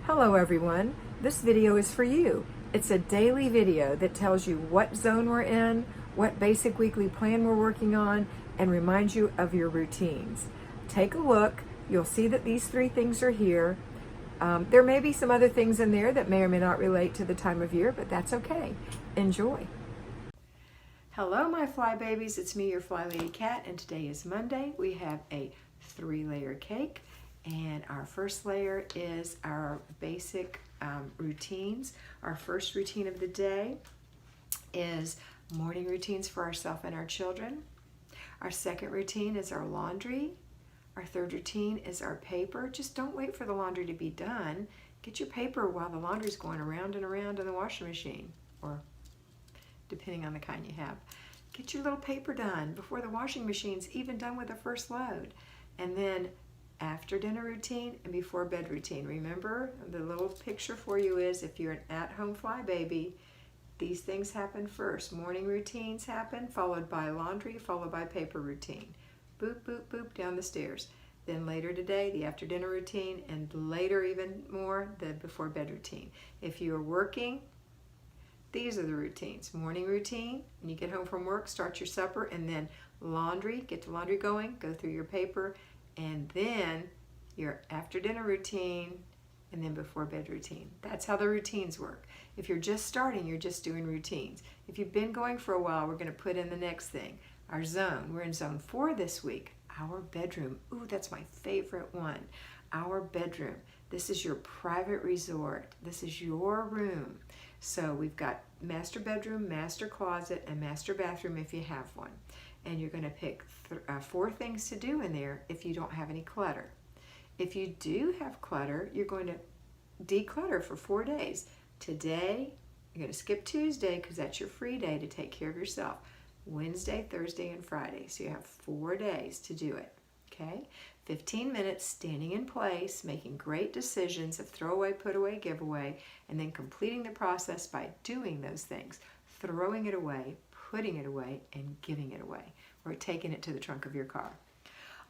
Hello everyone, this video is for you. It's a daily video that tells you what zone we're in, what basic weekly plan we're working on, and reminds you of your routines. Take a look, you'll see that these three things are here. There may be some other things in there that may or may not relate to the time of year, but that's okay. Enjoy. Hello my fly babies, it's me, your FlyLady Kat, and today is Monday. We have a 3-layer cake. And our first layer is our basic routines. Our first routine of the day is morning routines for ourselves and our children. Our second routine is our laundry. Our third routine is our paper. Just don't wait for the laundry to be done. Get your paper while the laundry's going around and around in the washing machine, or depending on the kind you have. Get your little paper done before the washing machine's even done with the first load. And then after dinner routine and before bed routine. Remember, the little picture for you is if you're an at-home fly baby, these things happen first. Morning routines happen, followed by laundry, followed by paper routine. Boop, boop, boop, down the stairs. Then later today, the after dinner routine, and later even more, the before bed routine. If you're working, these are the routines. Morning routine, when you get home from work, start your supper, and then laundry, get the laundry going, go through your paper, and then your after dinner routine, and then before bed routine. That's how the routines work. If you're just starting, you're just doing routines. If you've been going for a while, we're going to put in the next thing, our zone. We're in zone 4 this week, our bedroom. Ooh, that's my favorite one. Our bedroom. This is your private resort. This is your room. So we've got master bedroom, master closet, and master bathroom if you have one. And you're going to pick 4 things to do in there if you don't have any clutter. If you do have clutter, you're going to declutter for 4 days. Today, you're going to skip Tuesday because that's your free day to take care of yourself. Wednesday, Thursday, and Friday. So you have 4 days to do it. Okay? 15 minutes standing in place, making great decisions of throw away, put away, give away, and then completing the process by doing those things, throwing it away, putting it away, and giving it away, or taking it to the trunk of your car.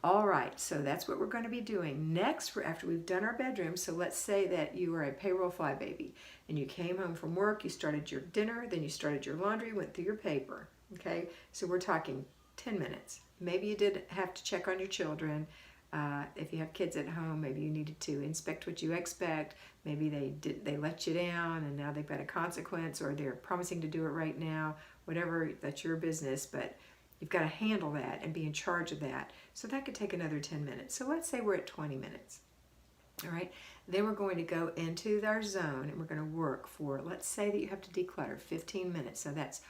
All right, so that's what we're going to be doing. Next, after we've done our bedroom, so let's say that you are a payroll fly baby, and you came home from work, you started your dinner, then you started your laundry, went through your paper, okay? So we're talking 10 minutes. Maybe you did have to check on your children. If you have kids at home, maybe you needed to inspect what you expect. Maybe they let you down and now they've got a consequence, or they're promising to do it right now. Whatever, that's your business, but you've got to handle that and be in charge of that. So that could take another 10 minutes. So let's say we're at 20 minutes. All right, then we're going to go into our zone and we're going to work for, let's say that you have to declutter 15 minutes. So that's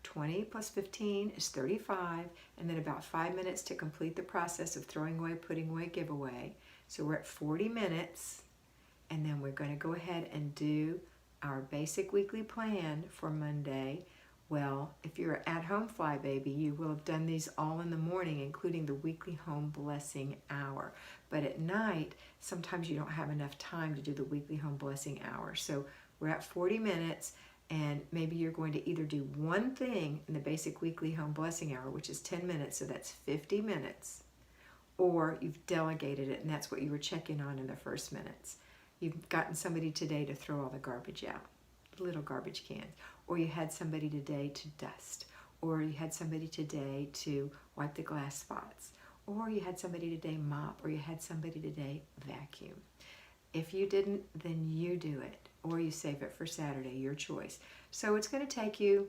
20 plus 15 is 35, and then about 5 minutes to complete the process of throwing away, putting away, give away. So we're at 40 minutes, and then we're going to go ahead and do our basic weekly plan for Monday. Well, if you're an at-home fly baby, you will have done these all in the morning, including the weekly home blessing hour. But at night, sometimes you don't have enough time to do the weekly home blessing hour. So we're at 40 minutes, and maybe you're going to either do one thing in the basic weekly home blessing hour, which is 10 minutes, so that's 50 minutes, or you've delegated it, and that's what you were checking on in the first minutes. You've gotten somebody today to throw all the garbage out, little garbage cans, or you had somebody today to dust, or you had somebody today to wipe the glass spots, or you had somebody today mop, or you had somebody today vacuum. If you didn't, then you do it, or you save it for Saturday, your choice. So it's going to take you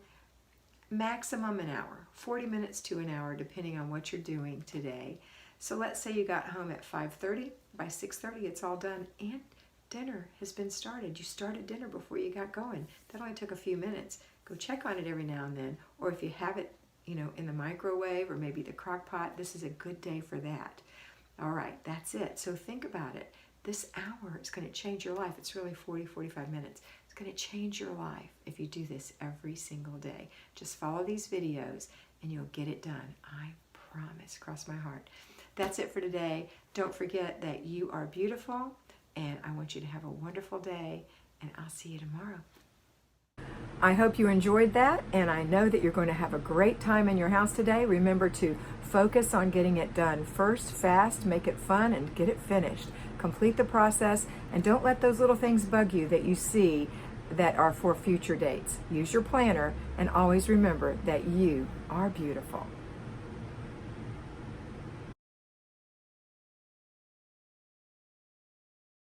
maximum an hour, 40 minutes to an hour, depending on what you're doing today. So let's say you got home at 5:30. By 6:30, it's all done, and dinner has been started. You started dinner before you got going. That only took a few minutes. Go check on it every now and then, or if you have it, in the microwave or maybe the crock pot, this is a good day for that. All right, that's it. So think about it. This hour is going to change your life. It's really 40, 45 minutes. It's going to change your life if you do this every single day. Just follow these videos and you'll get it done. I promise, cross my heart. That's it for today. Don't forget that you are beautiful, and I want you to have a wonderful day, and I'll see you tomorrow. I hope you enjoyed that, and I know that you're going to have a great time in your house today. Remember to focus on getting it done first, fast, make it fun, and get it finished. Complete the process, and don't let those little things bug you that you see that are for future dates. Use your planner, and always remember that you are beautiful.